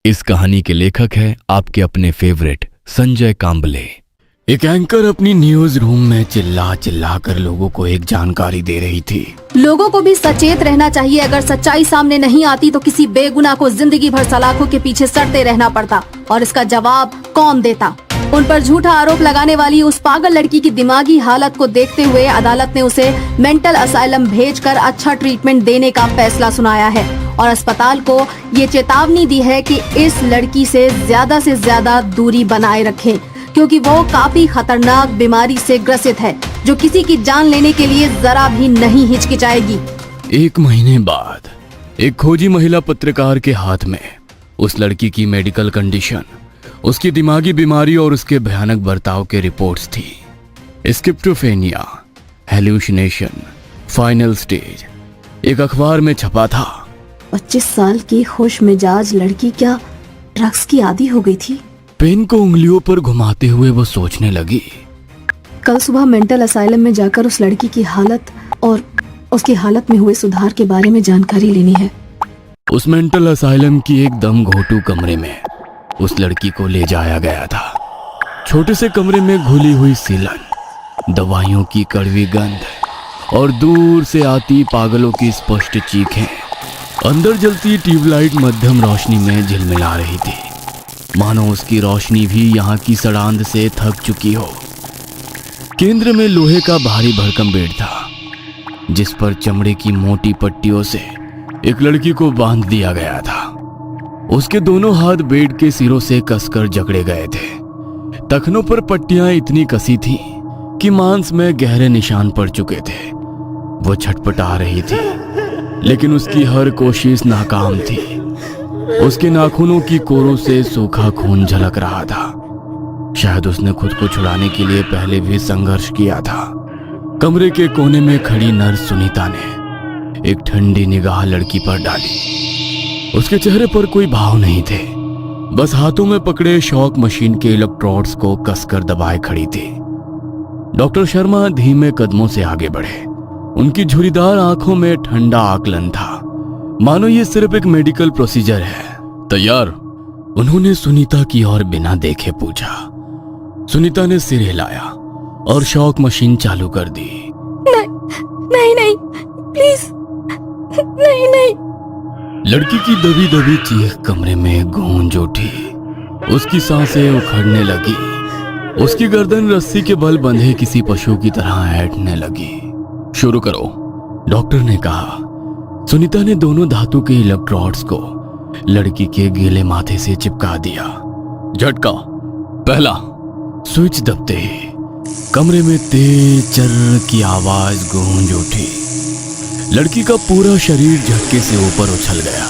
इस कहानी के लेखक हैं आपके अपने फेवरेट संजय कांबले। एक एंकर अपनी न्यूज रूम में चिल्ला चिल्ला कर लोगों को एक जानकारी दे रही थी। लोगों को भी सचेत रहना चाहिए। अगर सच्चाई सामने नहीं आती तो किसी बेगुनाह को जिंदगी भर सलाखों के पीछे सड़ते रहना पड़ता, और इसका जवाब कौन देता। उन पर झूठा आरोप लगाने वाली उस पागल लड़की की दिमागी हालत को देखते हुए अदालत ने उसे मेंटल असाइलम भेजकर अच्छा ट्रीटमेंट देने का फैसला सुनाया है और अस्पताल को ये चेतावनी दी है कि इस लड़की से ज्यादा दूरी बनाए रखें, क्योंकि वो काफी खतरनाक बीमारी से ग्रसित है जो किसी की जान लेने के लिए जरा भी नहीं हिचकिचाएगी। 1 महीने बाद एक खोजी महिला पत्रकार के हाथ में उस लड़की की मेडिकल कंडीशन, उसकी दिमागी बीमारी और उसके भयानक बर्ताव के रिपोर्ट्स थी। स्किज़ोफ्रेनिया, हेलुसिनेशन, फाइनल स्टेज, एक अखबार में छपा था। 25 साल की खुश मिजाज लड़की क्या ड्रग्स की आदी हो गई थी? पेन को उंगलियों पर घुमाते हुए वो सोचने लगी। कल सुबह मेंटल असाइलम में जाकर उस लड़की की हालत और उसकी हालत में हुए सुधार के बारे में जानकारी लेनी है। उस मेंटल असाइलम की एकदम घोटू कमरे में उस लड़की को ले जाया गया था। छोटे से कमरे में घुली हुई सीलन, दवाइयों की कड़वी गंध और दूर से आती पागलों की स्पष्ट चीखें। अंदर जलती ट्यूबलाइट मध्यम रोशनी में झिलमिला रही थी, मानो उसकी रोशनी भी यहाँ की सड़ांध से थक चुकी हो। केंद्र में लोहे का भारी भरकम बेड था, जिस पर चमड़े की मोटी पट्टियों से एक लड़की को बांध दिया गया था। उसके दोनों हाथ बेड के सिरों से कसकर जकड़े गए थे। टखनों पर पट्टियां इतनी कसी थी कि मांस में गहरे निशान पड़ चुके थे। वो छटपटा रही थी, लेकिन उसकी हर कोशिश नाकाम थी। उसके नाखूनों की कोरों से सूखा खून झलक रहा था। शायद उसने खुद को छुड़ाने के लिए पहले भी संघर्ष किया था। कमरे के कोने में खड़ी नर्स सुनीता ने एक ठंडी निगाह लड़की पर डाली। उसके चेहरे पर कोई भाव नहीं थे, बस हाथों में पकड़े शॉक मशीन के इलेक्ट्रोड्स को कसकर दबाए खड़ी थी। डॉक्टर शर्मा धीमे कदमों से आगे बढ़े। उनकी झुर्रीदार आंखों में ठंडा आकलन था, मानो ये सिर्फ एक मेडिकल प्रोसीजर है। तैयार? उन्होंने सुनीता की ओर बिना देखे पूछा। सुनीता ने सिर हिलाया और शॉक मशीन चालू कर दी। नहीं प्लीज, नहीं। लड़की की दबी दबी चीख कमरे में गूंज उठी। उसकी सांसें उखड़ने लगी। उसकी गर्दन रस्सी के बल बंधे किसी पशु की तरह ऐंठने लगी। शुरू करो, डॉक्टर ने कहा। सुनीता ने दोनों धातु के इलेक्ट्रोड्स को लड़की के गीले माथे से चिपका दिया। झटका पहला। स्विच दबते ही कमरे में तेज चर्र की आवाज गूंज उठी। लड़की का पूरा शरीर झटके से ऊपर उछल गया,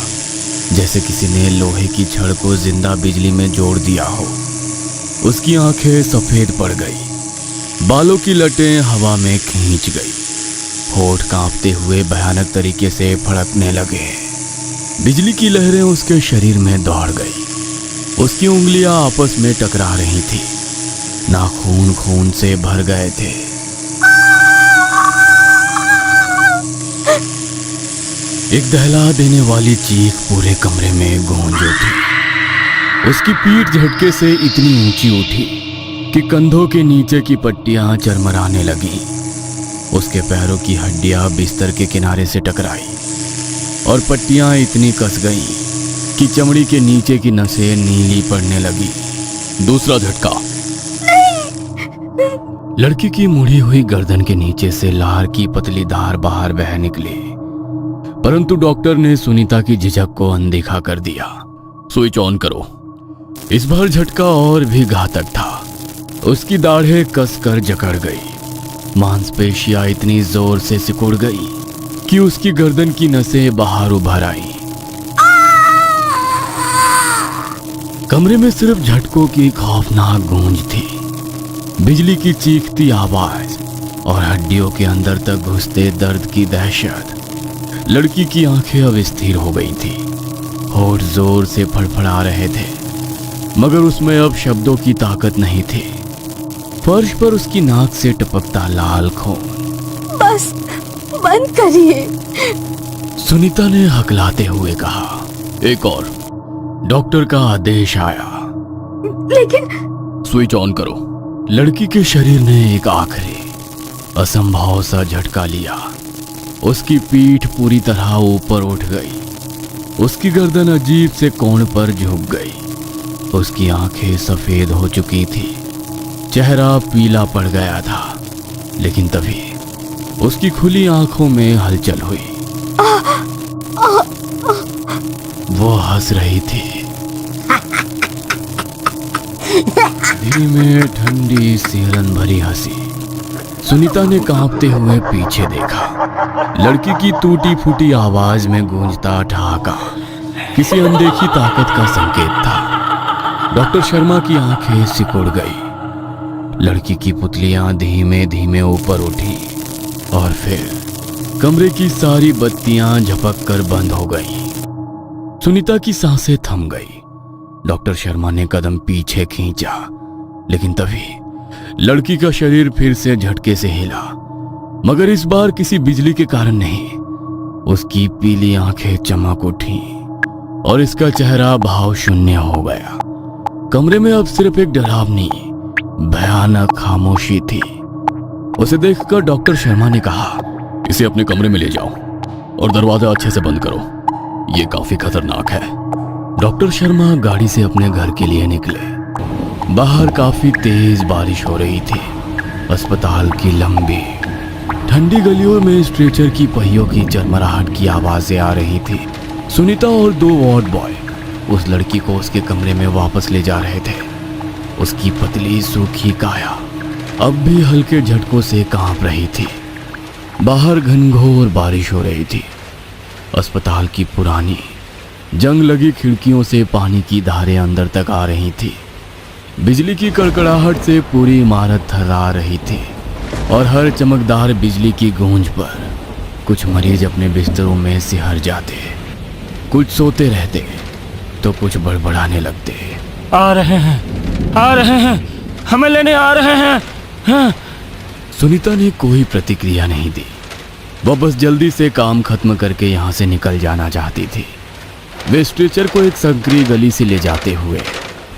जैसे किसी ने लोहे की छड़ को जिंदा बिजली में जोड़ दिया हो। उसकी आंखें सफेद पड़ गई, बालों की लटें हवा में खींच गई, होठ कांपते हुए भयानक तरीके से फड़कने लगे। बिजली की लहरें उसके शरीर में दौड़ गई। उसकी उंगलियां आपस में टकरा रही थी, नाखून खून से भर गए थे। एक दहला देने वाली चीख पूरे कमरे में गूंज उठी। उसकी पीठ झटके से इतनी ऊंची उठी कि कंधों के नीचे की पट्टियां चरमराने लगीं। उसके पैरों की हड्डियां बिस्तर के किनारे से टकराई और पट्टियां इतनी कस गईं कि चमड़ी के नीचे की नसें नीली पड़ने लगी। दूसरा झटका। लड़की की मुड़ी हुई गर्दन के नीचे से लार की पतली धार बाहर बह निकली, परंतु डॉक्टर ने सुनीता की झिझक को अनदेखा कर दिया। स्विच ऑन करो। इस बार झटका और भी घातक था। उसकी दाढ़ें कसकर जकड़ गई, मांसपेशियां इतनी जोर से सिकुड़ गई कि उसकी गर्दन की नसें बाहर उभर आईं। कमरे में सिर्फ झटकों की खौफनाक गूंज थी, बिजली की चीखती आवाज और हड्डियों के अंदर तक घुसते दर्द की दहशत। लड़की की आंखें अब स्थिर हो गई थी, होठ जोर से फड़फड़ा रहे थे, मगर उसमें अब शब्दों की ताकत नहीं थी। फर्श पर उसकी नाक से टपकता लाल खून। बस बंद करिए, सुनीता ने हकलाते हुए कहा। एक और। डॉक्टर का आदेश आया। लेकिन स्विच ऑन करो। लड़की के शरीर ने एक आखिरी असंभव सा झटका लिया। उसकी पीठ पूरी तरह ऊपर उठ गई। उसकी गर्दन अजीब से कोण पर झुक गई। उसकी आंखें सफेद हो चुकी थी, चेहरा पीला पड़ गया था। लेकिन तभी उसकी खुली आंखों में हलचल हुई। वो हंस रही थी, धीमे ठंडी सिहरन भरी हंसी। सुनीता ने कांपते हुए पीछे देखा। लड़की की टूटी फूटी आवाज में गूंजता ठहाका किसी अनदेखी ताकत का संकेत था। डॉक्टर शर्मा की आंखें सिकुड़ गई। लड़की की पुतलियां धीमे धीमे ऊपर उठी और फिर कमरे की सारी बत्तियां झपक कर बंद हो गईं। सुनीता की सांसें थम गई। डॉक्टर शर्मा ने कदम पीछे खींचा, लेकिन तभी लड़की का शरीर फिर से झटके से हिला, मगर इस बार किसी बिजली के कारण नहीं। उसकी पीली आंखें चमक उठी और इसका चेहरा भाव शून्य हो गया। कमरे में अब सिर्फ एक डरावनी भयानक खामोशी थी। उसे देखकर डॉक्टर शर्मा ने कहा, इसे अपने कमरे में ले जाओ और दरवाजा अच्छे से बंद करो, ये काफी खतरनाक है। डॉक्टर शर्मा गाड़ी से अपने घर के लिए निकले। बाहर काफी तेज बारिश हो रही थी। अस्पताल की लंबी ठंडी गलियों में स्ट्रेचर की पहियों की चरमराहट की आवाजें आ रही थी। सुनीता और 2 वार्ड बॉय उस लड़की को उसके कमरे में वापस ले जा रहे थे। उसकी पतली सूखी काया अब भी हल्के झटकों से कांप रही थी। बाहर घनघोर बारिश हो रही थी। अस्पताल की पुरानी जंग लगी खिड़कियों से पानी की धारें अंदर तक आ रही थी। बिजली की कड़कड़ाहट से पूरी इमारत थर्रा रही थी और हर चमकदार बिजली की गूंज पर कुछ मरीज अपने बिस्तरों में सिहर जाते। कुछ सोते रहते तो कुछ बड़बड़ाने लगते। आ रहे हैं, हमें लेने आ रहे हैं। हाँ। सुनीता ने कोई प्रतिक्रिया नहीं दी। वह बस जल्दी से काम खत्म करके यहाँ से निकल जाना चाहती थी। वे स्ट्रेचर को एक संकरी गली से ले जाते हुए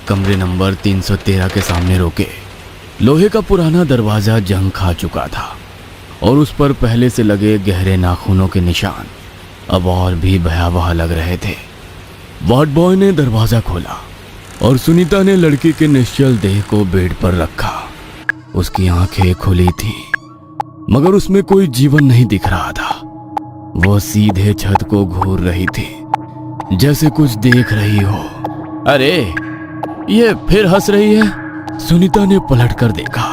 कमरे नंबर 313 के सामने रोके। लोहे का पुराना दरवाजा जंग खा चुका था और उस पर पहले से लगे गहरे नाखूनों के निशान अब और भी भयावह लग रहे थे। वार्ड बॉय ने दरवाजा खोला और सुनीता ने लड़की के निश्चल देह को बेड पर रखा। उसकी आंखें खुली थी, मगर उसमें कोई जीवन नहीं दिख रहा था। वह सीधे छत को घूर रही थी, जैसे कुछ देख रही हो। अरे, ये फिर हंस रही है। सुनीता ने पलटकर देखा।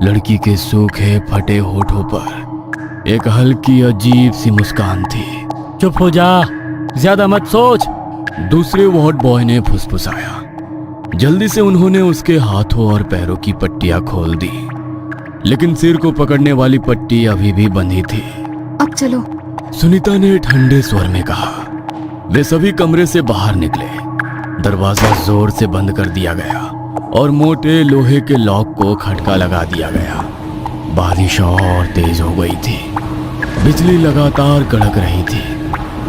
लड़की के सूखे फटे होठों पर एक हल्की अजीब सी मुस्कान थी। चुप हो जा, ज्यादा मत सोच। दूसरे वार्ड बॉय ने फुसफुसाया। जल्दी से उन्होंने उसके हाथों और पैरों की पट्टियां खोल दी, लेकिन सिर को पकड़ने वाली पट्टी अभी भी बंधी थी। अब चलो, सुनीता ने ठंडे स्वर में कहा। वे सभी कमरे से बाहर निकले। दरवाजा जोर से बंद कर दिया गया और मोटे लोहे के लॉक को खटका लगा दिया गया। बारिश और तेज हो गई थी। बिजली लगातार कड़क रही थी।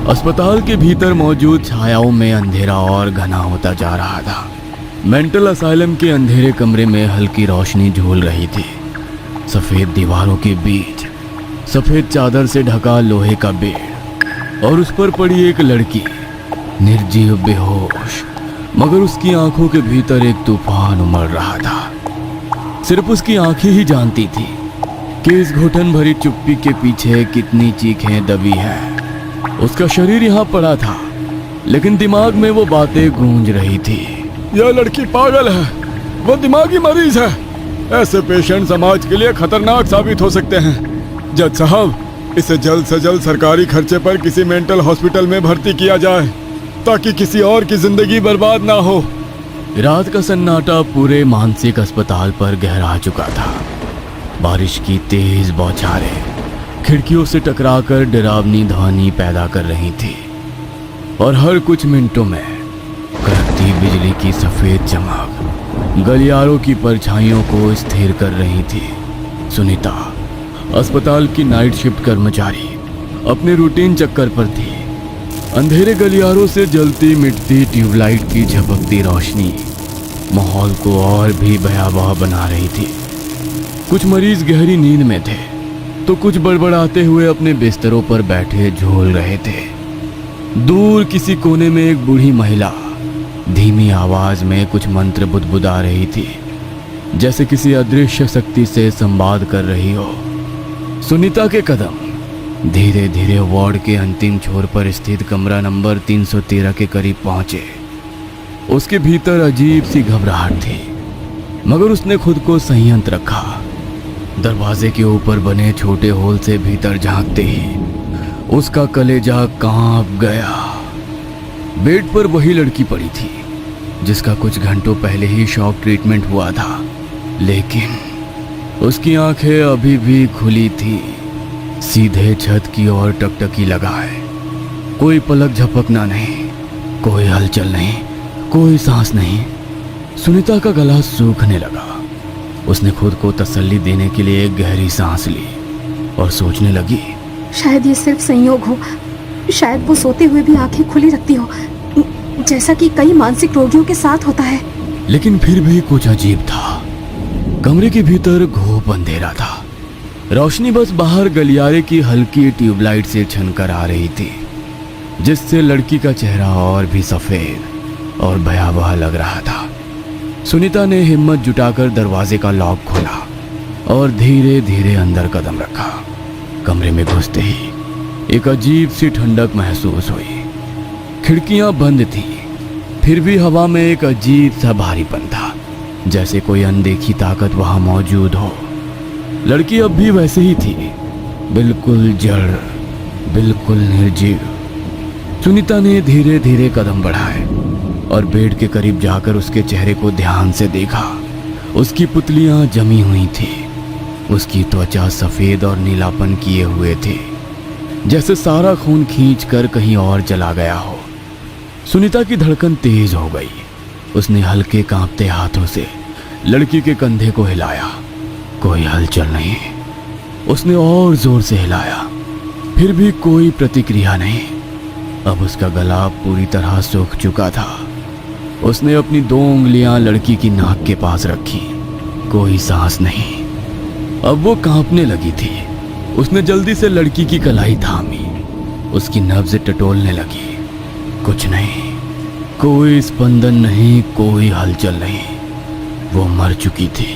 अस्पताल के भीतर मौजूद छायाओं में अंधेरा और घना होता जा रहा था। मेंटल असाइलम के अंधेरे कमरे में हल्की रोशनी झूल रही थी। सफेद दीवारों के बीच सफेद चादर से ढका लोहे का बेड और उस पर पड़ी एक लड़की, निर्जीव बेहोश, मगर उसकी आंखों के भीतर एक तूफान उमड़ रहा था। सिर्फ उसकी आंखें ही जानती थी कि इस घुटन भरी चुप्पी के पीछे कितनी चीखें दबी हैं। उसका शरीर यहाँ पड़ा था, लेकिन दिमाग में वो बातें गूंज रही थी। यह लड़की पागल है, वो दिमागी मरीज है। ऐसे पेशेंट समाज के लिए खतरनाक साबित हो सकते हैं। जज साहब, इसे जल्द से जल्द सरकारी खर्चे पर किसी मेंटल हॉस्पिटल में भर्ती किया जाए, ताकि किसी और की जिंदगी बर्बाद ना हो। रात का सन्नाटा पूरे मानसिक अस्पताल पर गहरा चुका था। बारिश की तेज बौछारें खिड़कियों से टकराकर डरावनी ध्वनि पैदा कर रही थी और हर कुछ मिनटों में कड़कती बिजली की सफेद चमक गलियारों की परछाइयों को स्थिर कर रही थी। सुनीता, अस्पताल की नाइट शिफ्ट कर्मचारी, अपने रूटीन चक्कर पर थी। अंधेरे गलियारों से जलती मिटती ट्यूबलाइट की झपकती रोशनी माहौल को और भी भयावह बना रही थी। कुछ मरीज गहरी नींद में थे तो कुछ बड़बड़ाते हुए अपने बिस्तरों पर बैठे झोल रहे थे। दूर किसी कोने में एक बूढ़ी महिला धीमी आवाज में कुछ मंत्र बुदबुदा रही थी, जैसे किसी अदृश्य शक्ति से संवाद कर रही हो। सुनीता के कदम धीरे धीरे वार्ड के अंतिम छोर पर स्थित कमरा नंबर 313 के करीब पहुंचे। उसके भीतर अजीब सी घबराहट थी, मगर उसने खुद को संयंत्र रखा। दरवाजे के ऊपर बने छोटे होल से भीतर झांकते ही उसका कलेजा कांप गया। बेड पर वही लड़की पड़ी थी जिसका कुछ घंटों पहले ही शॉक ट्रीटमेंट हुआ था, लेकिन उसकी आंखें अभी भी खुली थी, सीधे छत की ओर टकटकी लगाए। कोई पलक झपकना नहीं, कोई हलचल नहीं, कोई सांस नहीं। सुनीता का गला सूखने लगा। उसने खुद को तसल्ली देने के लिए एक गहरी सांस ली और सोचने लगी, शायद ये सिर्फ संयोग हो, शायद वो सोते हुए भी आंखें खुली रखती हो, जैसा कि कई मानसिक रोगियों के साथ होता है। लेकिन फिर भी कुछ अजीब था। कमरे के भीतर घोप अंधेरा था। रोशनी बस बाहर गलियारे की हल्की ट्यूबलाइट से छनकर आ रही थी, जिससे लड़की का चेहरा और भी सफेद और भयावह लग रहा था। सुनीता ने हिम्मत जुटाकर दरवाजे का लॉक खोला और धीरे धीरे अंदर कदम रखा। कमरे में घुसते ही एक अजीब सी ठंडक महसूस हुई। खिड़कियां बंद थीं, फिर भी हवा में एक अजीब सा भारीपन था, जैसे कोई अनदेखी ताकत वहां मौजूद हो। लड़की अब भी वैसे ही थी, बिल्कुल जड़, बिल्कुल निर्जीव। सुनीता ने धीरे धीरे कदम बढ़ाए और बेड के करीब जाकर उसके चेहरे को ध्यान से देखा। उसकी पुतलियां जमी हुई थी, उसकी त्वचा सफेद और नीलापन किए हुए थे, जैसे सारा खून खींचकर कहीं और चला गया हो। सुनीता की धड़कन तेज हो गई। उसने हल्के कांपते हाथों से लड़की के कंधे को हिलाया। कोई हलचल नहीं। उसने और जोर से हिलाया, फिर भी कोई प्रतिक्रिया नहीं। अब उसका गला पूरी तरह सूख चुका था। उसने अपनी 2 उंगलियां लड़की की नाक के पास रखी। कोई सांस नहीं। अब वो कांपने लगी थी। उसने जल्दी से लड़की की कलाई थामी। उसकी नब्ज टटोलने लगी। कुछ नहीं, कोई स्पंदन नहीं, कोई हलचल नहीं। वो मर चुकी थी।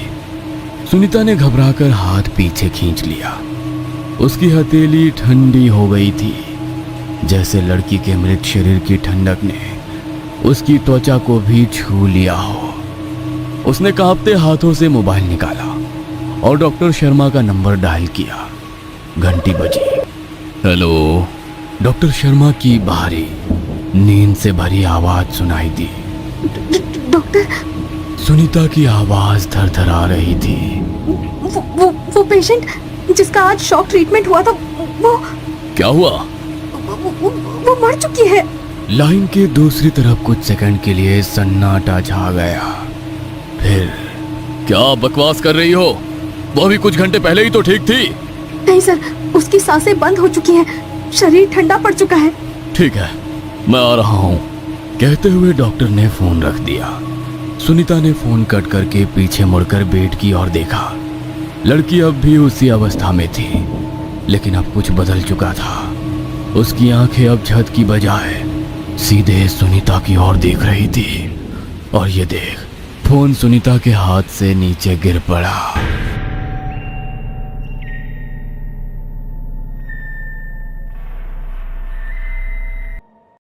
सुनीता ने घबराकर हाथ पीछे खींच लिया। उसकी हथेली ठंडी हो गई थी, जैसे लड़की के मृत शरीर की ठंडक ने उसकी त्वचा को भी छू लिया हो। उसने कांपते हाथों से मोबाइल निकाला और डॉक्टर शर्मा का नंबर डायल किया। घंटी बजी। हेलो। डॉक्टर शर्मा की भारी नींद से भरी आवाज सुनाई दी। डॉक्टर। सुनीता की आवाज थरथरा रही थी। वो पेशेंट जिसका आज शॉक ट्रीटमेंट हुआ था, वो क्या हुआ? वो मर चुकी है। लाइन के दूसरी तरफ कुछ सेकंड के लिए सन्नाटा छा गया। फिर, क्या बकवास कर रही हो? वो अभी कुछ घंटे पहले ही तो ठीक थी। नहीं सर, उसकी सांसें बंद हो चुकी हैं, शरीर ठंडा पड़ चुका है। ठीक है, मैं आ रहा हूँ, कहते हुए डॉक्टर ने फोन रख दिया। सुनीता ने फोन कट करके पीछे मुड़कर बेड की ओर देखा। लड़की अब भी उसी अवस्था में थी, लेकिन अब कुछ बदल चुका था। उसकी आंखें अब छत की बजाय सीधे सुनीता की ओर देख रही थी। और ये देख, फोन सुनीता के हाथ से नीचे गिर पड़ा।